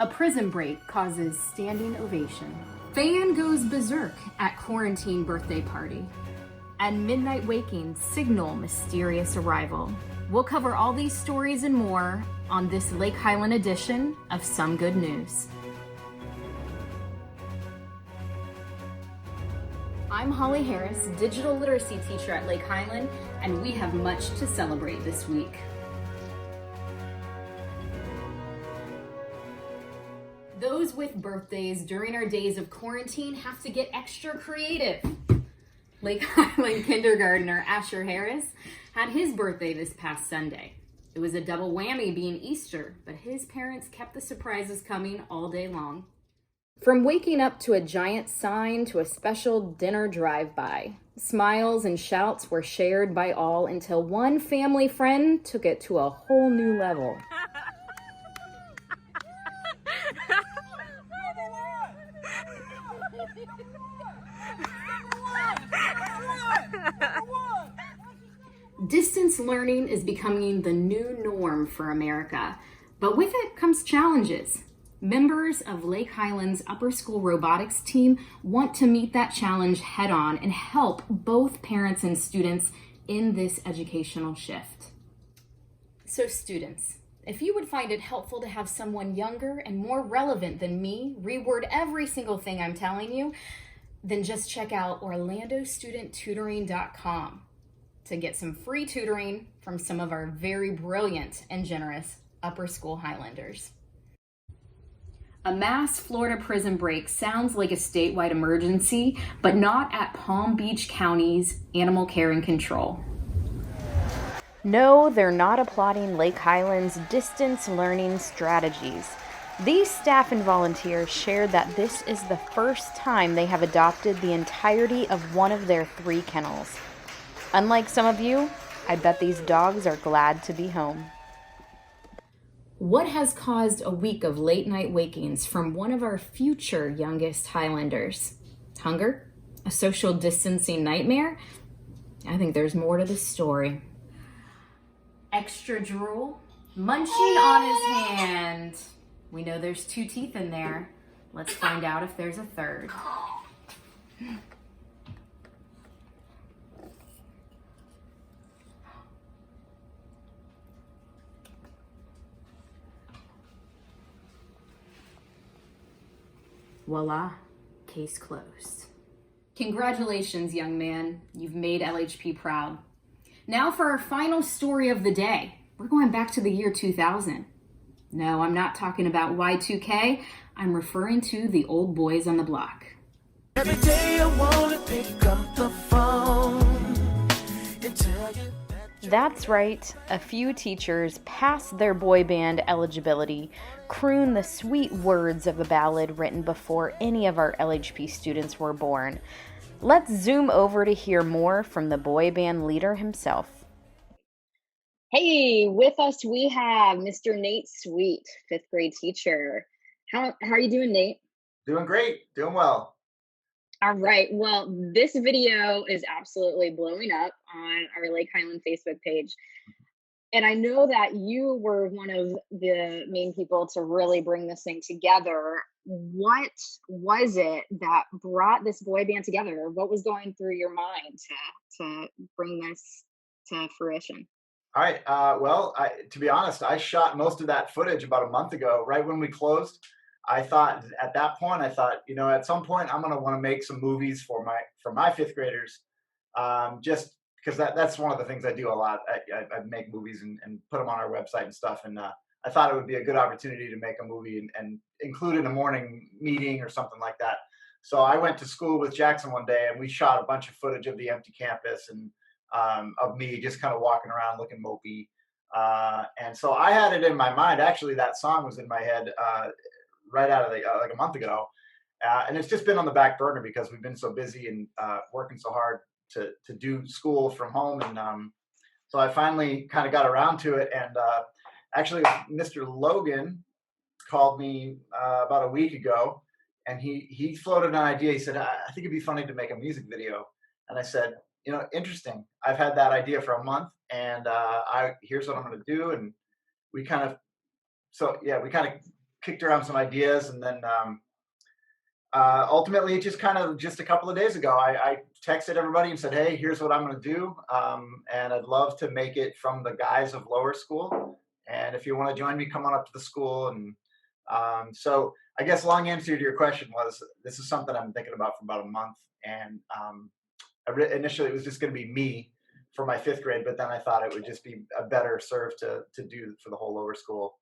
A prison break causes standing ovation. Fan goes berserk at quarantine birthday party. And midnight wakings signal mysterious arrival. We'll cover all these stories and more on this Lake Highland edition of Some Good News. I'm Holly Harris, digital literacy teacher at Lake Highland, and we have much to celebrate this week. Those with birthdays during our days of quarantine have to get extra creative. Lake Highland kindergartner Asher Harris had his birthday this past Sunday. It was a double whammy being Easter, but his parents kept the surprises coming all day long. From waking up to a giant sign to a special dinner drive-by, smiles and shouts were shared by all until one family friend took it to a whole new level. Distance learning is becoming the new norm for America, but with it comes challenges. Members of Lake Highland's upper school robotics team want to meet that challenge head on and help both parents and students in this educational shift. So students, if you would find it helpful to have someone younger and more relevant than me reword every single thing I'm telling you, then just check out orlandostudenttutoring.com to get some free tutoring from some of our very brilliant and generous upper school Highlanders. A mass Florida prison break sounds like a statewide emergency, but not at Palm Beach County's Animal Care and Control. No, they're not applauding Lake Highland's distance learning strategies. These staff and volunteers shared that this is the first time they have adopted the entirety of one of their 3 kennels. Unlike some of you, I bet these dogs are glad to be home. What has caused a week of late night wakings from one of our future youngest Highlanders? Hunger? A social distancing nightmare? I think there's more to this story. Extra drool? Munching on his hand. We know there's 2 teeth in there. Let's find out if there's a third. Voila, case closed. Congratulations, young man. You've made LHP proud. Now for our final story of the day. We're going back to the year 2000. No, I'm not talking about Y2K. I'm referring to the old boys on the block. Every day I wanna pick up the phone and tell you that. That's right. A few teachers past their boy band eligibility croon the sweet words of a ballad written before any of our LHP students were born. Let's zoom over to hear more from the boy band leader himself. Hey, with us we have Mr. Nate Sweet, 5th grade teacher. How are you doing, Nate? Doing great, doing well. All right. Well, this video is absolutely blowing up on our Lake Highland Facebook page. And I know that you were one of the main people to really bring this thing together. What was it that brought this boy band together? What was going through your mind to bring this to fruition? All right, to be honest, I shot most of that footage about a month ago, right when we closed. At that point, I thought, at some point I'm gonna wanna make some movies for my 5th graders, just because that's one of the things I do a lot. I make movies and put them on our website and stuff. And I thought it would be a good opportunity to make a movie and include in a morning meeting or something like that. So I went to school with Jackson one day and we shot a bunch of footage of the empty campus and of me just kind of walking around looking mopey. And so I had it in my mind. Actually, that song was in my head right out of like a month ago. And it's just been on the back burner because we've been so busy and working so hard to do school from home. And so I finally kind of got around to it. And actually, Mr. Logan called me about a week ago, and he floated an idea. He said, I think it'd be funny to make a music video. And I said, interesting. I've had that idea for a month, and here's what I'm going to do. And we kind of kicked around some ideas, and then ultimately, just a couple of days ago, I texted everybody and said, "Hey, here's what I'm going to do, and I'd love to make it from the guise of lower school. And if you want to join me, come on up to the school." And so, I guess long answer to your question was, this is something I've been thinking about for about a month, and initially it was just going to be me for my fifth grade, but then I thought it would just be a better serve to do for the whole lower school.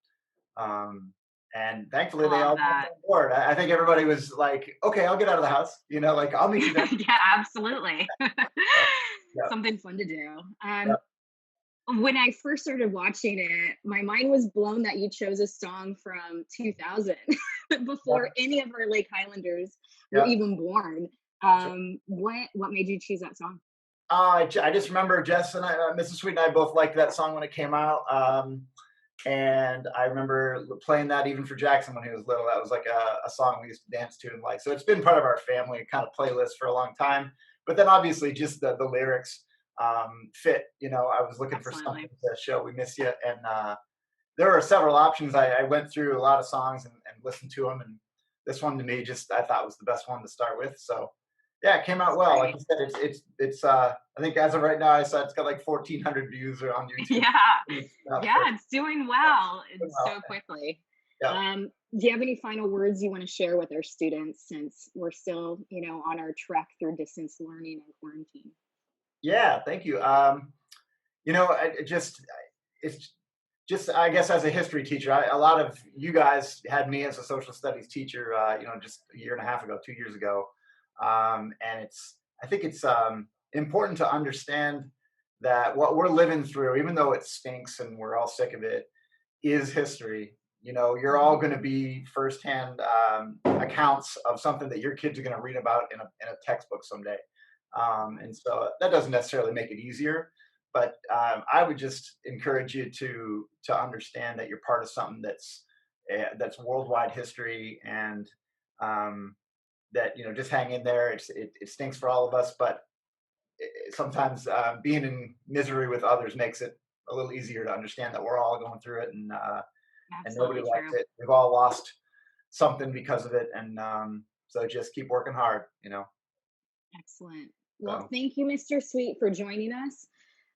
Um, and thankfully, they Love all that. jumped on board. I think everybody was like, "Okay, I'll get out of the house. Like I'll meet you there." Yeah, absolutely. Yeah, Something fun to do. yeah, When I first started watching it, my mind was blown that you chose a song from 2000 yeah, before any of our Lake Highlanders were yeah. even born. Sure. What made you choose that song? I just remember Jess and Mrs. Sweet and I both liked that song when it came out. And I remember playing that even for Jackson when he was little. That was like a song we used to dance to and like. So it's been part of our family kind of playlist for a long time. But then obviously just the lyrics fit. I was looking for something Absolutely. to show we miss you, and there were several options. I went through a lot of songs and listened to them, and this one to me just I thought was the best one to start with. So yeah, it came out That's well. Like great. you said, it's I think as of right now, I saw it's got like 1,400 views on YouTube. Yeah. It's not Yeah, for it's doing well well. so quickly. Yeah. Do you have any final words you want to share with our students since we're still, on our trek through distance learning and quarantine? Yeah, thank you. It's just I guess as a history teacher, a lot of you guys had me as a social studies teacher, just a year and a half ago, 2 years ago, and I think it's important to understand that what we're living through, even though it stinks and we're all sick of it, is history. You're all Mhm. going to be firsthand accounts of something that your kids are going to read about in a textbook someday. And so that doesn't necessarily make it easier, but I would just encourage you to understand that you're part of something that's worldwide history, and that just hang in there. It stinks for all of us, but sometimes being in misery with others makes it a little easier to understand that we're all going through it, and nobody Absolutely likes true. it. We've all lost something because of it, and so just keep working hard. Excellent. Well, So thank you, Mr. Sweet, for joining us.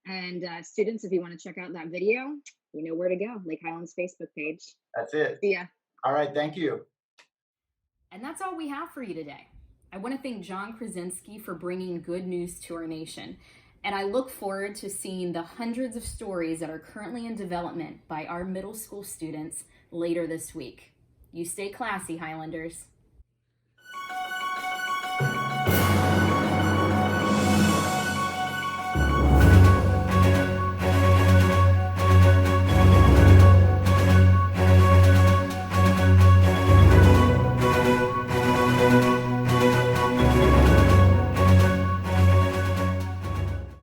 And students, if you want to check out that video, you know where to go. Lake Highlands Facebook page. that's it. See ya. All right, thank you. And that's all we have for you today. I want to thank John Krasinski for bringing good news to our nation. And I look forward to seeing the hundreds of stories that are currently in development by our middle school students later this week. You stay classy, Highlanders.